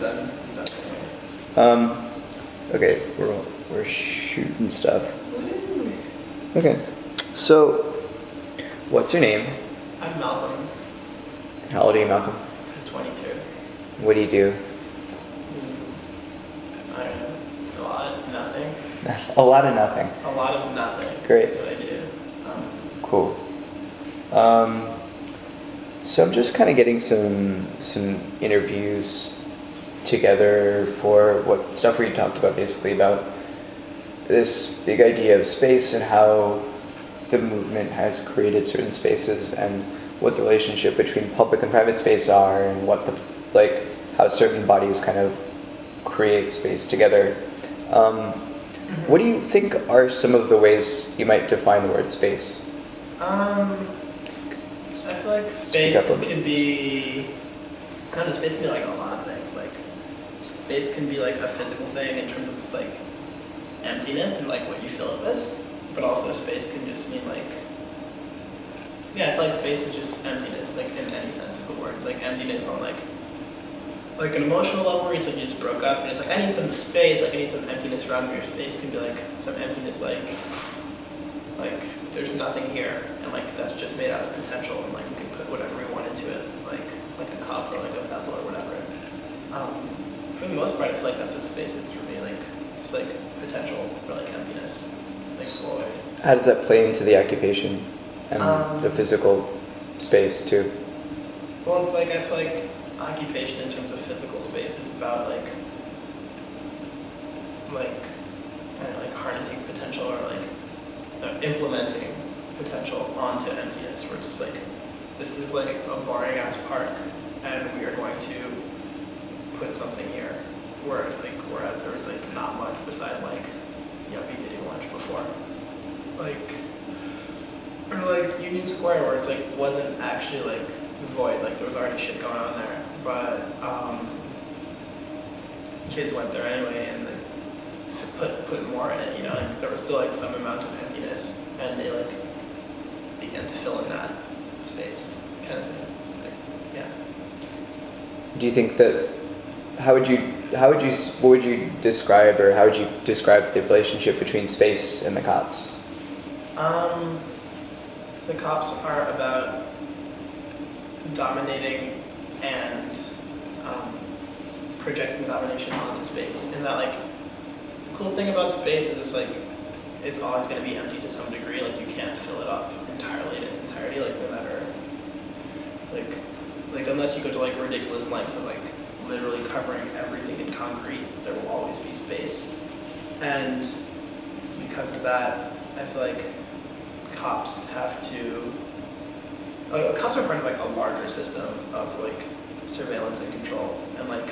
Then that's okay, we're shooting stuff. Okay, so what's your name? I'm Malcom. How old are you, Malcolm? I'm 22. What do you do? I don't know. A lot, nothing. A lot of nothing. A lot of nothing. Great. That's what I do. Cool. So I'm just kind of getting some interviews together for what stuff we talked about, basically about this big idea of space and how the movement has created certain spaces and what the relationship between public and private space are, and what how certain bodies kind of create space together. What do you think are some of the ways you might define the word space? I feel like space can be, space can be like a lot of things. Like, space can be like a physical thing in terms of this like emptiness and like what you fill it with, but also space can just mean like, I feel like space is just emptiness, like in any sense of the word. It's like emptiness on like an emotional level where you just broke up and it's like, I need some space, like I need some emptiness around me. Your space can be like some emptiness, like there's nothing here, and like that's just made out of potential, and like we can put whatever we want into it, like a cup or like a vessel or whatever. For the most part, I feel like that's what space is for me, like just like potential or like emptiness, like void. How does that play into the occupation and the physical space too? Well, it's like I feel like occupation in terms of physical space is about like I don't know, like harnessing potential or like implementing potential onto emptiness, where it's like, this is like a boring ass park and we are going to put something here, whereas there was like not much beside like yuppies eating lunch before, or like Union Square, where it's like wasn't actually like void, like there was already shit going on there, but kids went there anyway and like put more in it, like there was still like some amount of emptiness, and they like began to fill in that space, kind of thing. Do you think that what would you describe, or how would you describe the relationship between space and the cops? The cops are about dominating and projecting domination onto space, and that like the cool thing about space is it's always going to be empty to some degree. Like you can't fill it up entirely in its entirety. Like no matter, like unless you go to like ridiculous lengths of like literally covering everything in concrete, there will always be space. And because of that, I feel like cops have to. Cops are part of like a larger system of like surveillance and control, and like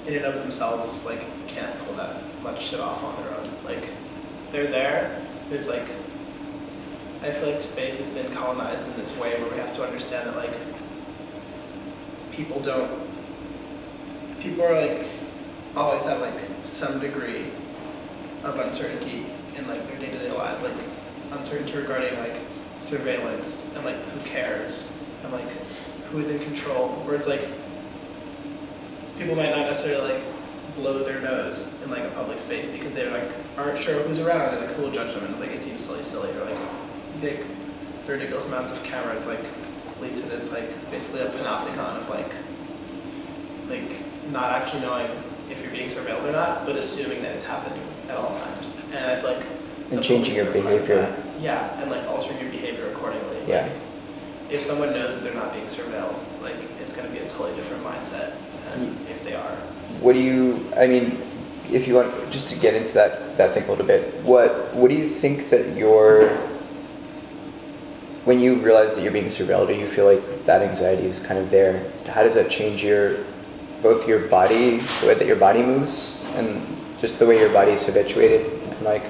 in and of themselves like can't pull that much shit off on their own. Like they're there. There's like, I feel like space has been colonized in this way where we have to understand that like people are like always have like some degree of uncertainty in like their day-to-day lives, like uncertainty regarding like surveillance and like who cares and like who is in control, where it's like people might not necessarily like blow their nose in like a public space because they like aren't sure who's around and like who will judge them, and it's like it seems totally silly, or like the ridiculous amounts of cameras like lead to this like basically a panopticon of like not actually knowing if you're being surveilled or not, but assuming that it's happening at all times. And I feel like and changing your behavior. Yeah, and like altering your behavior accordingly. Yeah. Like, if someone knows that they're not being surveilled, like it's going to be a totally different mindset than if they are. If you want just to get into that thing a little bit, what do you think that when you realize that you're being surveilled, or you feel like that anxiety is kind of there, how does that change both your body, the way that your body moves, and just the way your body is habituated, and like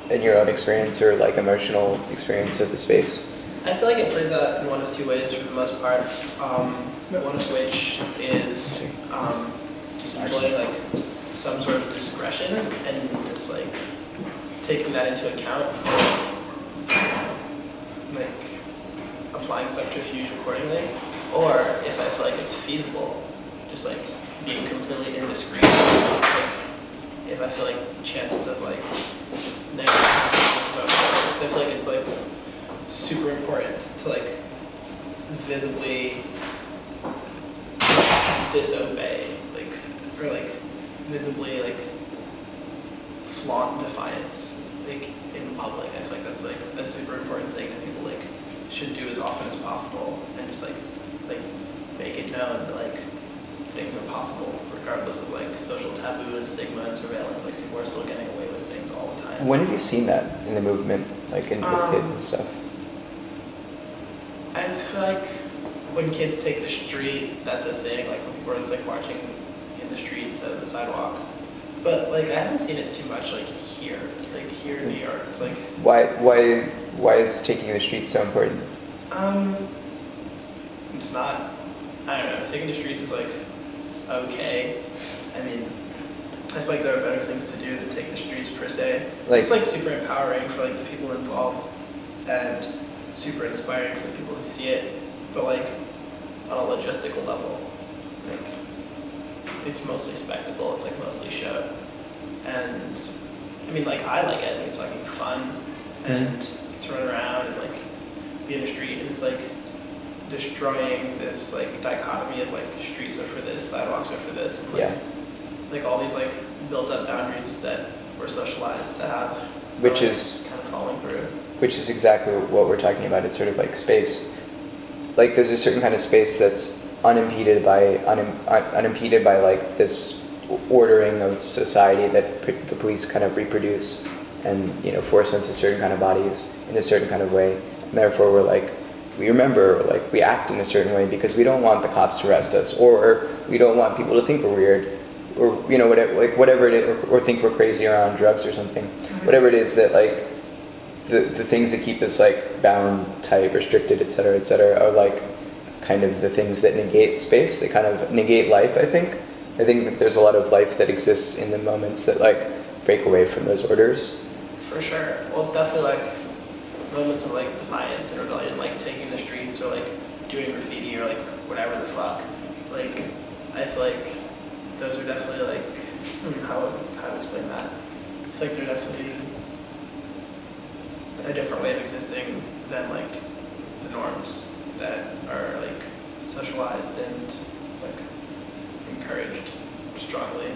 in your own experience or like emotional experience of the space? I feel like it plays out in one of two ways for the most part. One of which is just employing like some sort of discretion and just like taking that into account, like applying subterfuge accordingly. Or if I feel like it's feasible, just like being completely indiscreet. Like, if I feel like chances of like negative consequences are low, because I feel like it's like super important to like visibly disobey, like, or like visibly like flaunt defiance, like in public. I feel like that's like a super important thing that people like should do as often as possible, and just like make it known that like things are possible regardless of like social taboo and stigma and surveillance. Like people are still getting away with things all the time. When have you seen that in the movement, like with kids and stuff? I feel like when kids take the street, that's a thing. Like when people are just like marching in the street instead of the sidewalk. But like I haven't seen it too much like here in New York. It's like why is taking the streets so important? It's not. I don't know. Taking the streets is like okay. I mean, I feel like there are better things to do than take the streets per se. Like, it's like super empowering for like the people involved, and super inspiring for the people who see it. But like on a logistical level, like it's mostly spectacle. It's like mostly show, and I mean like I like it. I think it's fucking fun, and to run around and like be in the street, and it's like destroying this like dichotomy of like streets are for this, sidewalks are for this, and like, like all these like built up boundaries that we're socialized to have, which is kind of falling through. Which is exactly what we're talking about. It's sort of like space. Like there's a certain kind of space that's unimpeded by like this ordering of society that the police kind of reproduce and force into certain kind of bodies in a certain kind of way, and therefore we're like, we remember, like we act in a certain way because we don't want the cops to arrest us, or we don't want people to think we're weird, or whatever it is, or think we're crazy or on drugs or something. Whatever it is that like the things that keep us like bound, tight, restricted, etc., are like kind of the things that negate space. They kind of negate life. I think that there's a lot of life that exists in the moments that like break away from those orders. For sure. Well, it's definitely like moments of like defiance and rebellion, like taking the streets or like doing graffiti or like whatever the fuck. Like I feel like those are definitely like how to explain that. It's like they're definitely a different way of existing than like the norms that are like socialized and like encouraged strongly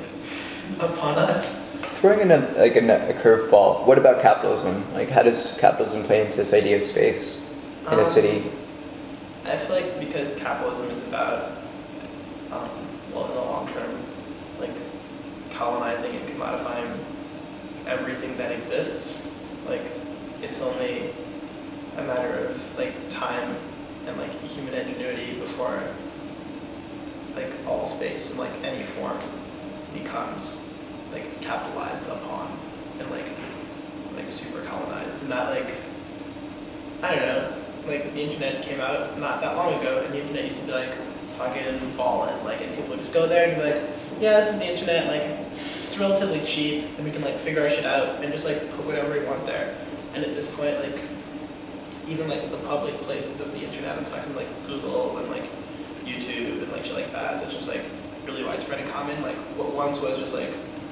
upon us. Throwing in a curveball, what about capitalism? Like, how does capitalism play into this idea of space in a city? I feel like because capitalism is about, well, in the long term, like colonizing and commodifying everything that exists, like it's only a matter of like time and like human ingenuity before like all space in like any form becomes like capitalized upon and like super colonized. And that like, I don't know, like the internet came out not that long ago, and the internet used to be like fucking ballin', like, and people would just go there and be like, yeah, this is the internet, like it's relatively cheap and we can like figure our shit out and just like put whatever we want there. And at this point, like even like the public places of the internet, I'm talking like Google and like YouTube and like shit like that, that's just like really widespread and common. Like what once was just like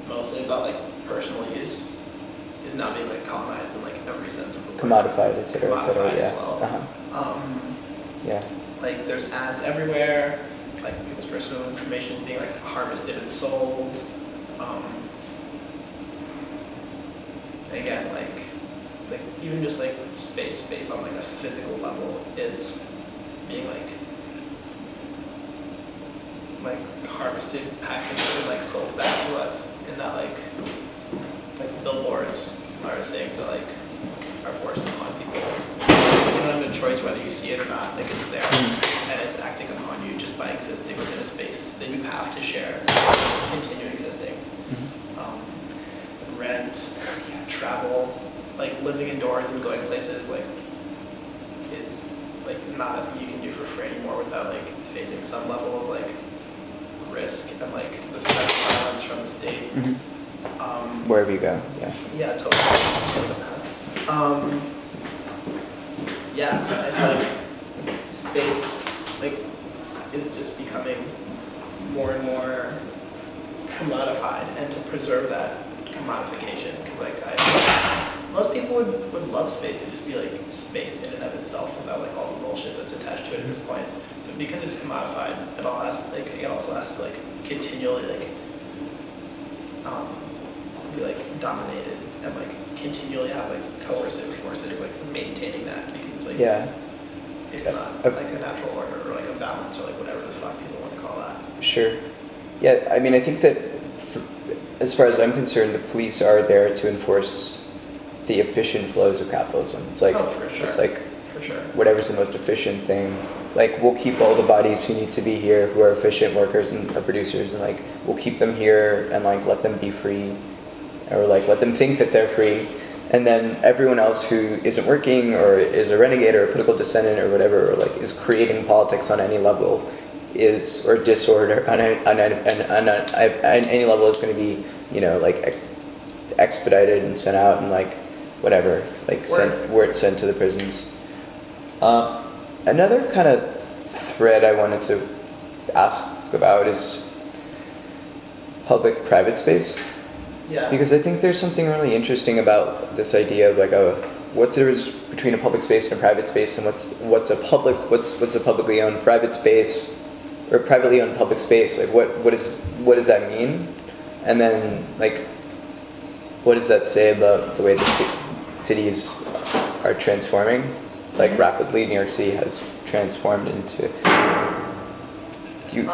mostly about like personal use is now being like colonized in like every sense of the word. Commodified, etc., yeah. As well. Yeah. Like there's ads everywhere. Like people's personal information is being like harvested and sold. Again, like even just like space on like a physical level is being like harvested, packaged, and like sold back to us, and that like billboards are a thing that like are forced upon people. You don't have a choice whether you see it or not. Like it's there, and it's acting upon you just by existing within a space that you have to share, continue existing. Rent, travel, like living indoors and going places like is like not a thing you can do for free anymore without like facing some level of like risk and like the threat of violence from the state. Wherever you go, yeah. Yeah, totally. Yeah, I feel like space like is just becoming more and more commodified, and to preserve that commodification, because like most people would love space to just be like space in and of itself without like all the bullshit that's attached to it at this point. But because it's commodified, it also has to like continually like be like dominated and like continually have like coercive forces like maintaining that, because like it's not like a natural order or like a balance or like whatever the fuck people want to call that. Sure. Yeah, I mean, I think that as far as I'm concerned, the police are there to enforce the efficient flows of capitalism. It's like, for sure. It's like, for sure, whatever's the most efficient thing. Like, we'll keep all the bodies who need to be here, who are efficient workers and are producers, and like, we'll keep them here and like let them be free, or like let them think that they're free. And then everyone else who isn't working or is a renegade or a political descendant or whatever, or like is creating politics on any level, or disorder on any level, is going to be, you know, like expedited and sent out and like whatever, like sent to the prisons. Another kind of thread I wanted to ask about is public-private space. Yeah. Because I think there's something really interesting about this idea of like what's the difference between a public space and a private space, and what's a publicly owned private space, or privately owned public space? Like what does that mean? And then like what does that say about the way the cities are transforming? Like rapidly, New York City has transformed into. I think